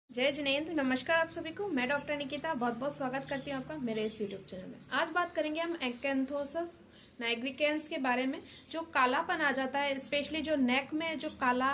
जय जिनेंद्र। नमस्कार आप सभी को। मैं डॉक्टर निकिता बहुत बहुत स्वागत करती हूँ आपका मेरे इस यूट्यूब चैनल में। आज बात करेंगे हम एक्केंथोसिस नाइग्रिकेंस के बारे में। जो कालापन आ जाता है, स्पेशली जो नेक में जो काला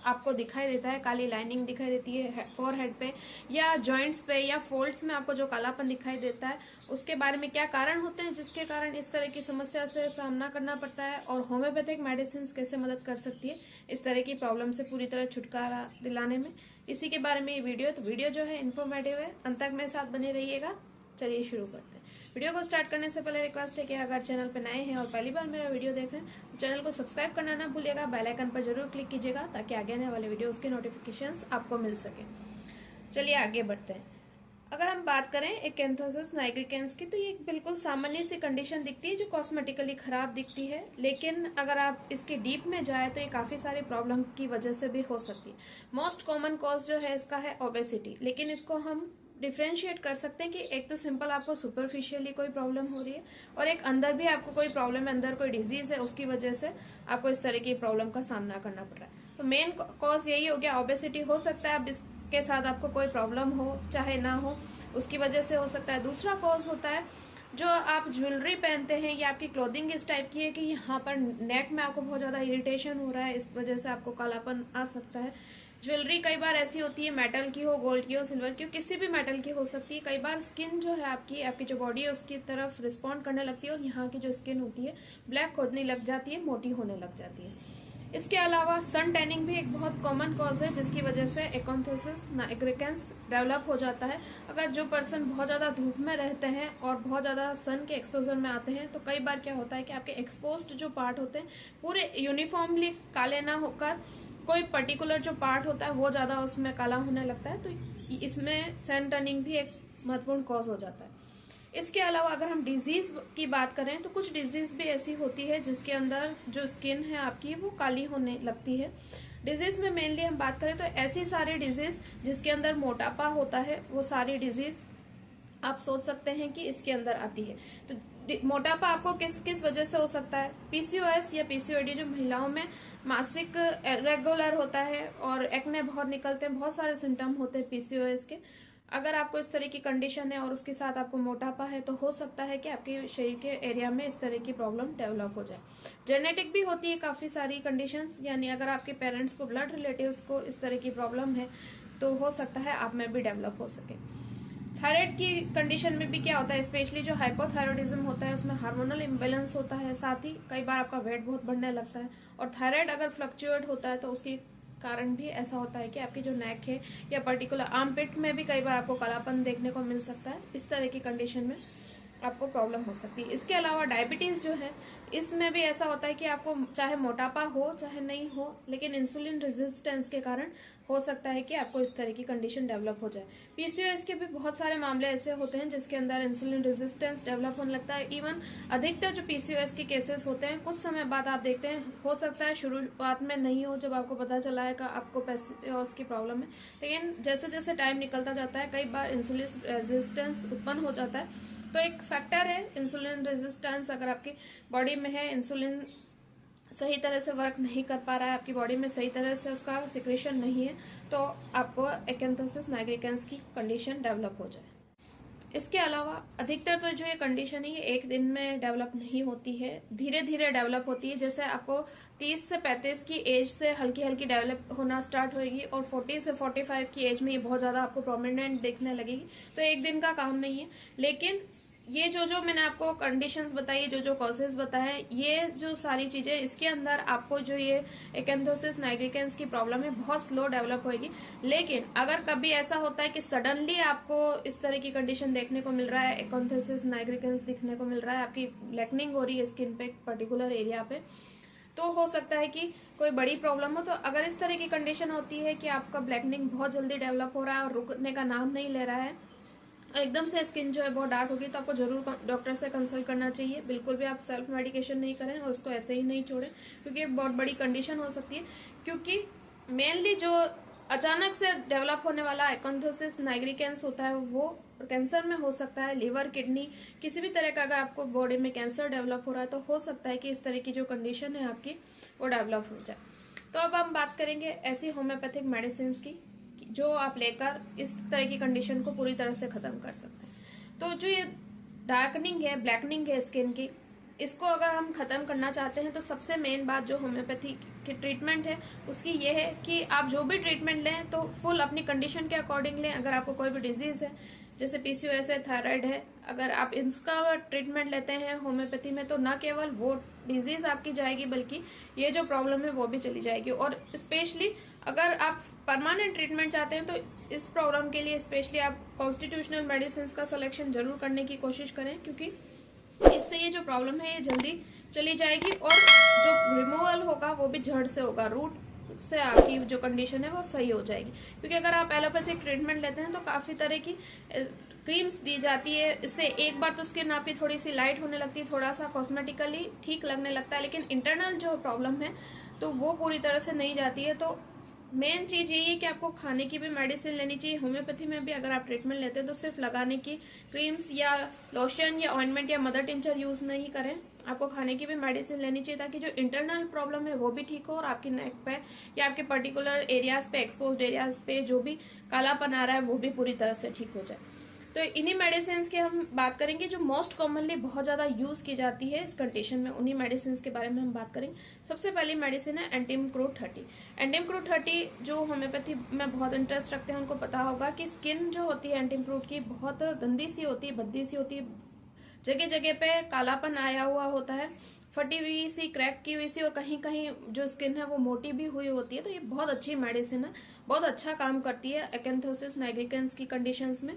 आपको दिखाई देता है, काली लाइनिंग दिखाई देती है फोरहेड पे या जॉइंट्स पे या फोल्ड्स में आपको जो कालापन दिखाई देता है, उसके बारे में क्या कारण होते हैं जिसके कारण इस तरह की समस्या से सामना करना पड़ता है और होम्योपैथिक मेडिसिन कैसे मदद कर सकती है इस तरह की प्रॉब्लम से पूरी तरह छुटकारा दिलाने में, इसी के बारे में ये वीडियो। तो वीडियो जो है इन्फॉर्मेटिव है, अंत तक मेरे साथ बने रहिएगा। चलिए शुरू करते हैं। वीडियो को स्टार्ट करने से पहले रिक्वेस्ट है कि अगर चैनल पर नए हैं और पहली बार मेरा वीडियो देख रहे हैं तो चैनल को सब्सक्राइब करना ना भूलिएगा, बेल आइकन पर जरूर क्लिक कीजिएगा ताकि आगे आने वाले वीडियोस के नोटिफिकेशंस आपको मिल सके। चलिए आगे बढ़ते हैं। अगर हम बात करें एक्केंथोसिस नाइग्रिकेंस की, तो ये एक बिल्कुल सामान्य सी कंडीशन दिखती है जो कॉस्मेटिकली खराब दिखती है, लेकिन अगर आप इसके डीप में जाए तो ये काफी सारी प्रॉब्लम की वजह से भी हो सकती है। मोस्ट कॉमन कॉज जो है इसका है ओबेसिटी, लेकिन इसको हम डिफ्रेंशिएट कर सकते हैं कि एक तो सिंपल आपको सुपरफिशियली कोई प्रॉब्लम हो रही है और एक अंदर भी आपको कोई प्रॉब्लम है, अंदर कोई डिजीज है, उसकी वजह से आपको इस तरह की प्रॉब्लम का सामना करना पड़ रहा है। तो मेन कॉज यही हो गया, ओबेसिटी। हो सकता है अब के साथ आपको कोई प्रॉब्लम हो चाहे ना हो, उसकी वजह से हो सकता है। दूसरा कॉज होता है जो आप ज्वेलरी पहनते हैं या आपकी क्लोथिंग इस टाइप की है कि यहाँ पर नेक में आपको बहुत ज्यादा इरिटेशन हो रहा है, इस वजह से आपको कालापन आ सकता है। ज्वेलरी कई बार ऐसी होती है, मेटल की हो, गोल्ड की हो, सिल्वर की हो, किसी भी मेटल की हो सकती है। कई बार स्किन जो है आपकी जो बॉडी है उसकी तरफ रिस्पॉन्ड करने लगती है और यहाँ की जो स्किन होती है ब्लैक होने लग जाती है, मोटी होने लग जाती है। इसके अलावा सन टैनिंग भी एक बहुत कॉमन कॉज है जिसकी वजह से एक्केंथोसिस नाइग्रिकेंस डेवलप हो जाता है। अगर जो पर्सन बहुत ज्यादा धूप में रहते हैं और बहुत ज्यादा सन के एक्सपोजर में आते हैं तो कई बार क्या होता है कि आपके एक्सपोज्ड जो पार्ट होते हैं पूरे यूनिफॉर्मली काले ना होकर कोई पर्टिकुलर जो पार्ट होता है वो ज्यादा उसमें काला होने लगता है, तो इसमें सन टर्निंग भी एक महत्वपूर्ण कॉज हो जाता है। इसके अलावा अगर हम डिजीज की बात करें तो कुछ डिजीज भी ऐसी होती है जिसके अंदर जो स्किन है आपकी वो काली होने लगती है। डिजीज में मेनली हम बात करें तो ऐसी सारी डिजीज जिसके अंदर मोटापा होता है, वो सारी डिजीज आप सोच सकते हैं कि इसके अंदर आती है। तो मोटापा आपको किस किस वजह से हो सकता है? पीसीओएस या पीसीओडी, जो महिलाओं में मासिक रेगुलर होता है और एक्ने बहुत निकलते हैं, बहुत सारे सिम्टम होते हैं पीसीओएस के। अगर आपको इस तरह की कंडीशन है और उसके साथ आपको मोटापा है तो हो सकता है कि आपके शरीर के एरिया में इस तरह की प्रॉब्लम डेवलप हो जाए। जेनेटिक भी होती है काफी सारी कंडीशंस, यानी अगर आपके पेरेंट्स को, ब्लड रिलेटिव्स को इस तरह की प्रॉब्लम है तो हो सकता है आप में भी डेवलप हो सके। थायराइड की कंडीशन में भी क्या होता है, स्पेशली जो हाइपोथायरॉयडिज्म होता है उसमें हार्मोनल इम्बेलेंस होता है, साथ ही कई बार आपका वेट बहुत बढ़ने लगता है। और थायराइड अगर फ्लक्चुएट होता है तो उसके कारण भी ऐसा होता है कि आपकी जो नेक है या पर्टिकुलर आर्म पिट में भी कई बार आपको कालापन देखने को मिल सकता है। इस तरह की कंडीशन में आपको प्रॉब्लम हो सकती है। इसके अलावा डायबिटीज जो है, इसमें भी ऐसा होता है कि आपको चाहे मोटापा हो चाहे नहीं हो, लेकिन इंसुलिन रेजिस्टेंस के कारण हो सकता है कि आपको इस तरह की कंडीशन डेवलप हो जाए। पीसीओएस के भी बहुत सारे मामले ऐसे होते हैं जिसके अंदर इंसुलिन रेजिस्टेंस डेवलप होने लगता है। इवन अधिकतर जो पीसीओएस के केसेस होते हैं कुछ समय बाद आप देखते हैं, हो सकता है शुरुआत में नहीं हो, जब आपको पता चला है कि आपको पीसीओएस की प्रॉब्लम है, लेकिन जैसे जैसे टाइम निकलता जाता है कई बार इंसुलिन रेजिस्टेंस उत्पन्न हो जाता है। तो एक फैक्टर है इंसुलिन रेजिस्टेंस। अगर आपकी बॉडी में है, इंसुलिन सही तरह से वर्क नहीं कर पा रहा है, आपकी बॉडी में सही तरह से उसका सिक्रेशन नहीं है, तो आपको एक्केंथोसिस नाइग्रिकेंस की कंडीशन डेवलप हो जाए। इसके अलावा अधिकतर तो जो ये कंडीशन है ये एक दिन में डेवलप नहीं होती है, धीरे धीरे डेवलप होती है। जैसे आपको 30 से 35 की एज से हल्की हल्की डेवलप होना स्टार्ट होगी और 40 से 45 की एज में ये बहुत ज्यादा आपको प्रोमिनेंट दिखने लगेगी। तो एक दिन का काम नहीं है, लेकिन ये जो मैंने आपको कंडीशंस बताई, जो कॉजेज बताए, ये जो सारी चीजें, इसके अंदर आपको जो ये एक्केंथोसिस नाइग्रिकेंस की प्रॉब्लम है बहुत स्लो डेवलप होगी। लेकिन अगर कभी ऐसा होता है कि सडनली आपको इस तरह की कंडीशन देखने को मिल रहा है, एक्केंथोसिस नाइग्रिकेंस दिखने को मिल रहा है, आपकी ब्लैकनिंग हो रही है स्किन पे पर्टिकुलर एरिया पे, तो हो सकता है कि कोई बड़ी प्रॉब्लम हो। तो अगर इस तरह की कंडीशन होती है कि आपका ब्लैकनिंग बहुत जल्दी डेवलप हो रहा है और रुकने का नाम नहीं ले रहा है, एकदम से स्किन जो है बहुत डार्क होगी, तो आपको जरूर डॉक्टर से कंसल्ट करना चाहिए। बिल्कुल भी आप सेल्फ मेडिकेशन नहीं करें और उसको ऐसे ही नहीं छोड़ें, क्योंकि ये बहुत बड़ी कंडीशन हो सकती है। क्योंकि मेनली जो अचानक से डेवलप होने वाला एक्केंथोसिस नाइग्रिकेंस होता है वो कैंसर में हो सकता है, लिवर, किडनी, किसी भी तरह का अगर आपको बॉडी में कैंसर डेवलप हो रहा है तो हो सकता है कि इस तरह की जो कंडीशन है आपकी वो डेवलप हो जाए। तो अब हम बात करेंगे ऐसी होम्योपैथिक मेडिसिन की जो आप लेकर इस तरह की कंडीशन को पूरी तरह से खत्म कर सकते हैं। तो जो ये डार्कनिंग है, ब्लैकनिंग है स्किन की, इसको अगर हम खत्म करना चाहते हैं तो सबसे मेन बात जो होम्योपैथी की ट्रीटमेंट है उसकी ये है कि आप जो भी ट्रीटमेंट लें तो फुल अपनी कंडीशन के अकॉर्डिंग लें। अगर आपको कोई भी डिजीज है जैसे पीसीओएस है, थायराइड है, अगर आप इसका ट्रीटमेंट लेते हैं होम्योपैथी में तो न केवल वो डिजीज आपकी जाएगी बल्कि ये जो प्रॉब्लम है वो भी चली जाएगी। और स्पेशली अगर आप परमानेंट ट्रीटमेंट चाहते हैं तो इस प्रॉब्लम के लिए स्पेशली आप कॉन्स्टिट्यूशनल मेडिसिन का सिलेक्शन जरूर करने की कोशिश करें, क्योंकि इससे ये जो प्रॉब्लम है ये जल्दी चली जाएगी और जो रिमूवल होगा वो भी जड़ से होगा, रूट से आपकी जो कंडीशन है वो सही हो जाएगी। क्योंकि अगर आप एलोपैथिक ट्रीटमेंट लेते हैं तो काफी तरह की क्रीम्स दी जाती है, इससे एक बार तो स्किन आपकी थोड़ी सी लाइट होने लगती है, थोड़ा सा कॉस्मेटिकली ठीक लगने लगता है, लेकिन इंटरनल जो प्रॉब्लम है तो वो पूरी तरह से नहीं जाती है। तो मेन चीज यही है कि आपको खाने की भी मेडिसिन लेनी चाहिए। होम्योपैथी में भी अगर आप ट्रीटमेंट लेते हैं तो सिर्फ लगाने की क्रीम्स या लोशन या ऑइंटमेंट या मदर टिंचर यूज नहीं करें, आपको खाने की भी मेडिसिन लेनी चाहिए ताकि जो इंटरनल प्रॉब्लम है वो भी ठीक हो और आपकी नेक पे या आपके पर्टिकुलर एरियाज पे, एक्सपोज्ड एरियाज पे जो भी कालापन आ रहा है वो भी पूरी तरह से ठीक हो जाए। तो इन्हीं मेडिसिन की हम बात करेंगे जो मोस्ट कॉमनली बहुत ज्यादा यूज की जाती है इस कंडीशन में, उन्हीं मेडिसिन के बारे में हम बात करेंगे। सबसे पहली मेडिसिन है एंटीमक्रू 30। एंटीमक्रू 30 जो होम्योपैथी में बहुत इंटरेस्ट रखते हैं उनको पता होगा कि स्किन जो होती है एंटीमक्रू की बहुत गंदी सी होती है, भद्दी सी होती है, जगह जगह पे कालापन आया हुआ होता है, फटी हुई सी, क्रैक की हुई सी, और कहीं कहीं जो स्किन है वो मोटी भी हुई होती है। तो ये बहुत अच्छी मेडिसिन है, बहुत अच्छा काम करती है एक्एंथोसिस नाइग्रिकेंस की कंडीशंस में।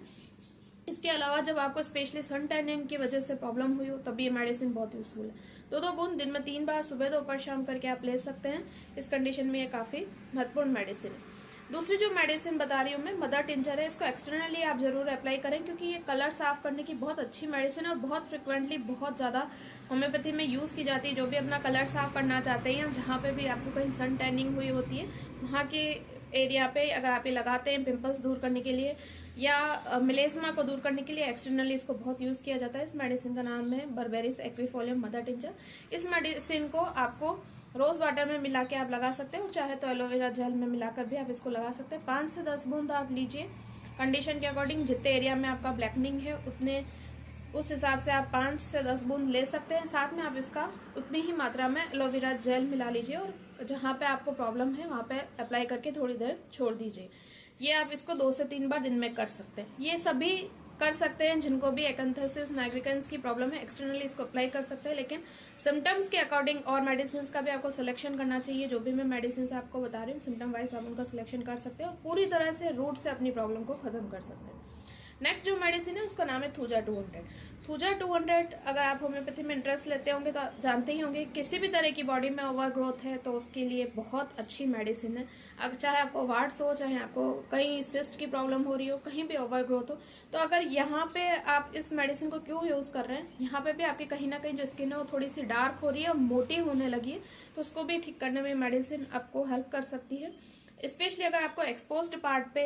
इसके अलावा जब आपको स्पेशली सन टैनिंग की वजह से प्रॉब्लम हुई हो तब ये मेडिसिन बहुत यूजफुल है। 2-2 बूंद दिन में 3 बार सुबह दोपहर शाम करके आप ले सकते हैं। इस कंडीशन में ये काफी महत्वपूर्ण मेडिसिन है। दूसरी जो मेडिसिन बता रही हूँ मैं, मदर टिंचर है, इसको एक्सटर्नली आप जरूर अप्लाई करें क्योंकि ये कलर साफ करने की बहुत अच्छी मेडिसिन है और बहुत फ्रिक्वेंटली बहुत ज्यादा होम्योपैथी में यूज की जाती है। जो भी अपना कलर साफ करना चाहते हैं या जहाँ पे भी आपको कहीं सन टैनिंग हुई होती है वहाँ के एरिया पे अगर आप ये लगाते हैं पिंपल्स दूर करने के लिए या मिलेस्मा को दूर करने के लिए, एक्सटर्नली इसको बहुत यूज किया जाता है। इस मेडिसिन का नाम है बर्बेरिस एक्विफोलियम मदर टिंचर। इस मेडिसिन को आपको रोज वाटर में मिला के आप लगा सकते हो, चाहे तो एलोवेरा जेल में मिलाकर भी आप इसको लगा सकते हैं। 5 से 10 बूंद आप लीजिए कंडीशन के अकॉर्डिंग, जितने एरिया में आपका ब्लैकनिंग है उतने उस हिसाब से आप 5 से 10 बूंद ले सकते हैं। साथ में आप इसका उतनी ही मात्रा में एलोवेरा जेल मिला लीजिए और जहाँ पे आपको प्रॉब्लम है वहां पे अप्लाई करके थोड़ी देर छोड़ दीजिए। ये आप इसको 2 से 3 बार दिन में कर सकते हैं। ये सभी कर सकते हैं जिनको भी एक्एंथोसिस नाइग्रिकेंस की प्रॉब्लम है, एक्सटर्नली इसको अप्लाई कर सकते हैं, लेकिन सिम्टम्स के अकॉर्डिंग और मेडिसिन का भी आपको सिलेक्शन करना चाहिए। जो भी मैं मेडिसिन आपको बता रही हूँ सिम्टम वाइज आप उनका सिलेक्शन कर सकते हैं और पूरी तरह से रूट से अपनी प्रॉब्लम को खत्म कर सकते हैं। नेक्स्ट जो मेडिसिन है उसका नाम है थूजा 200। थूजा 200 अगर आप होम्योपैथी में इंटरेस्ट लेते होंगे तो जानते ही होंगे किसी भी तरह की बॉडी में ओवर ग्रोथ है तो उसके लिए बहुत अच्छी मेडिसिन है। अगर चाहे आपको वार्ड्स हो, चाहे आपको कहीं सिस्ट की प्रॉब्लम हो रही हो, कहीं भी ओवर ग्रोथ हो, तो अगर यहाँ पे आप इस मेडिसिन को क्यों यूज कर रहे हैं, यहाँ पे भी आपकी कहीं ना कहीं जो स्किन है वो थोड़ी सी डार्क हो रही है और मोटी होने लगी है, तो उसको भी ठीक करने में मेडिसिन आपको हेल्प कर सकती है। स्पेशली अगर आपको एक्सपोज्ड पार्ट पे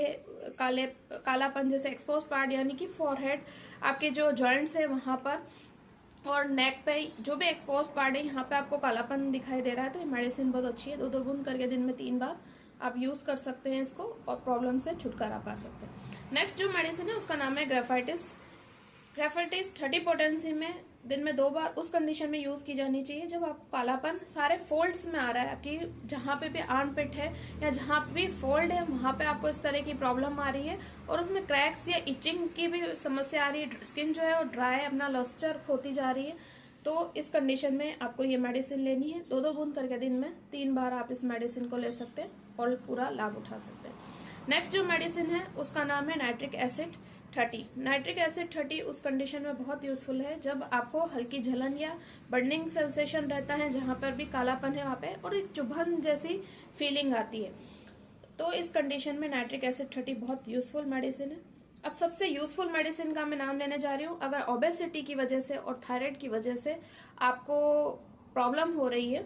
कालापन, जैसे एक्सपोज्ड पार्ट यानी कि फॉरहेड, आपके जो जॉइंट्स है वहां पर और नेक पे जो भी एक्सपोज्ड पार्ट है यहाँ पे आपको कालापन दिखाई दे रहा है तो ये मेडिसिन बहुत अच्छी है। 2-2 बूंद करके दिन में 3 बार आप यूज कर सकते हैं इसको और प्रॉब्लम से छुटकारा पा सकते हैं। नेक्स्ट जो मेडिसिन है उसका नाम है ग्रेफाइटिस। ग्रेफाइटिस 30 पोटेंसी में दिन में 2 बार उस कंडीशन में यूज की जानी चाहिए जब आपको कालापन सारे फोल्ड्स में आ रहा है, आपकी जहां पे भी आर्मपिट है या जहां पे भी फोल्ड है वहां पे आपको इस तरह की प्रॉब्लम आ रही है और उसमें क्रैक्स या इचिंग की भी समस्या आ रही है, स्किन जो है वो ड्राई, अपना लॉस्चर होती जा रही है, तो इस कंडीशन में आपको ये मेडिसिन लेनी है। 2-2 बूंद करके दिन में 3 बार आप इस मेडिसिन को ले सकते हैं और पूरा लाभ उठा सकते हैं। नेक्स्ट जो मेडिसिन है उसका नाम है नाइट्रिक एसिड 30। नाइट्रिक एसिड 30 उस कंडीशन में बहुत यूजफुल है जब आपको हल्की जलन या बर्निंग सेंसेशन रहता है, जहां पर भी कालापन है वहां पे और एक चुभन जैसी फीलिंग आती है, तो इस कंडीशन में नाइट्रिक एसिड 30 बहुत यूजफुल मेडिसिन है। अब सबसे यूजफुल मेडिसिन का मैं नाम लेने जा रही हूँ। अगर ओबेसिटी की वजह से और थायराइड की वजह से आपको प्रॉब्लम हो रही है,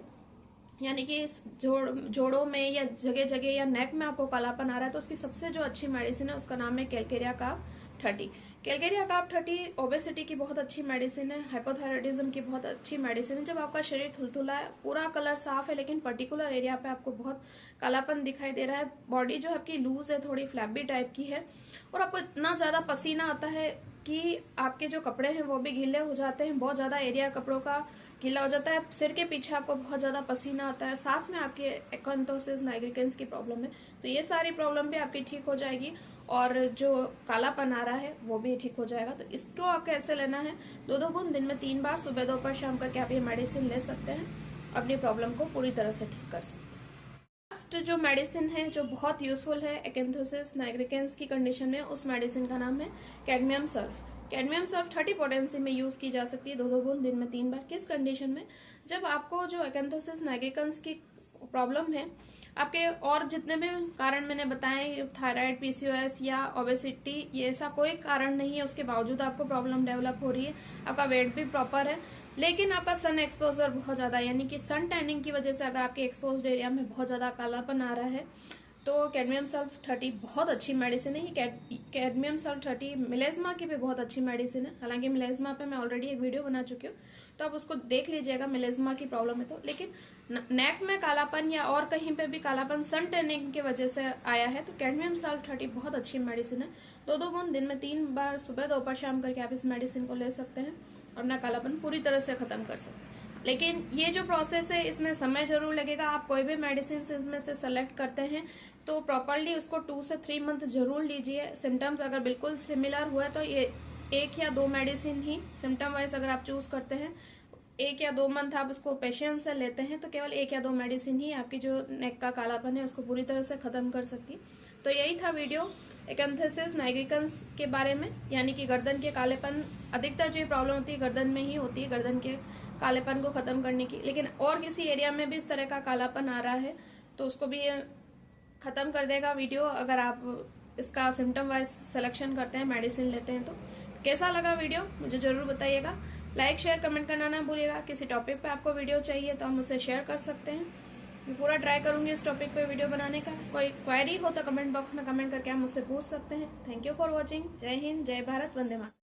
यानी कि जोड़ों में या जगह जगह या नेक में आपको कालापन आ रहा है, तो उसकी सबसे जो अच्छी मेडिसिन है उसका नाम है कैलकेरिया का 30। कैलकेरिया कार्ब 30 ओबेसिटी की बहुत अच्छी मेडिसिन है, हाइपोथायराइडिज्म की बहुत अच्छी मेडिसिन है। जब आपका शरीर थुलथुला है, पूरा कलर साफ है, लेकिन पर्टिकुलर एरिया पे आपको बहुत कालापन दिखाई दे रहा है, बॉडी जो आपकी लूज है, थोड़ी फ्लैबी टाइप की है, और आपको इतना ज्यादा पसीना आता है कि आपके जो कपड़े हैं वो भी गीले हो जाते हैं, बहुत ज्यादा एरिया कपड़ों का गीला हो जाता है, सिर के पीछे आपको बहुत ज्यादा पसीना आता है, साथ में आपके एक्यांथोसिस नाइग्रिकेंस की प्रॉब्लम है, तो ये सारी प्रॉब्लम भी आपकी ठीक हो जाएगी और जो कालापन आ रहा है वो भी ठीक हो जाएगा। तो इसको आपको ऐसे लेना है, 2-2 बूंद दिन में 3 बार, सुबह दोपहर शाम करके आप ये मेडिसिन ले सकते हैं, अपनी प्रॉब्लम को पूरी तरह से ठीक कर सकते हैं। लास्ट जो मेडिसिन है जो बहुत यूजफुल है एक्यांथोसिस नाइग्रिकेंस की कंडीशन में, उस मेडिसिन का नाम है cadmium sulph. Cadmium sulph 30 potency में यूज की जा सकती है, 2-2 बूंद दिन में 3 बार। किस कंडीशन में? जब आपको जो एक्यांथोसिस नाइग्रिकेंस की प्रॉब्लम है, आपके और जितने भी कारण मैंने बताए, थायराइड, पीसीओएस या ओबेसिटी, ये ऐसा कोई कारण नहीं है, उसके बावजूद आपको प्रॉब्लम डेवलप हो रही है, आपका वेट भी प्रॉपर है, लेकिन आपका सन एक्सपोजर बहुत ज्यादा, यानी कि सन टैनिंग की वजह से अगर आपके एक्सपोज्ड एरिया में बहुत ज्यादा कालापन आ रहा है, तो कैडमियम सल्फ 30 बहुत अच्छी मेडिसिन है। कैडमियम सल्फ 30 मिलेजमा की भी बहुत अच्छी मेडिसिन है, हालांकि मिलेजमा पे मैं ऑलरेडी एक वीडियो बना चुकी हूँ, तो आप उसको देख लीजिएगा मिलेजमा की प्रॉब्लम है तो। लेकिन नेक में कालापन या और कहीं पे भी कालापन सन टैनिंग की वजह से आया है, तो कैडमियम सल्फ 30 बहुत अच्छी मेडिसिन है, 2-2 बूंद दिन में 3 बार, सुबह दोपहर शाम करके आप इस मेडिसिन को ले सकते हैं और अपना कालापन पूरी तरह से खत्म कर सकते हैं। लेकिन ये जो प्रोसेस है इसमें समय जरूर लगेगा। आप कोई भी मेडिसिन इसमें से सेलेक्ट करते हैं तो प्रॉपरली उसको 2 से 3 मंथ जरूर लीजिए। सिम्टम्स अगर बिल्कुल सिमिलर हुआ तो ये 1 या 2 मेडिसिन ही सिम्टम वाइज अगर आप चूज करते हैं, 1 या 2 मंथ आप उसको पेशेंस से लेते हैं, तो केवल 1 या 2 मेडिसिन ही आपकी जो नेक का कालापन है उसको पूरी तरह से खत्म कर सकती है। तो यही था वीडियो एक्यांथोसिस नाइग्रिकेंस के बारे में, यानी कि गर्दन के कालेपन, अधिकतर जो प्रॉब्लम होती है गर्दन में ही होती है, गर्दन के कालेपन को खत्म करने की। लेकिन और किसी एरिया में भी इस तरह का कालापन आ रहा है तो उसको भी खत्म कर देगा वीडियो, अगर आप इसका सिम्टम वाइज सिलेक्शन करते हैं, मेडिसिन लेते हैं। तो कैसा लगा वीडियो मुझे जरूर बताइएगा, लाइक शेयर कमेंट करना ना भूलिएगा। किसी टॉपिक पे आपको वीडियो चाहिए तो आप मुझसे शेयर कर सकते हैं, मैं पूरा ट्राई करूंगी इस टॉपिक पे वीडियो बनाने का। कोई क्वेरी हो तो कमेंट बॉक्स में कमेंट करके आप मुझसे पूछ सकते हैं। Thank you for watching. जय हिंद, जय भारत, वंदे मातरम।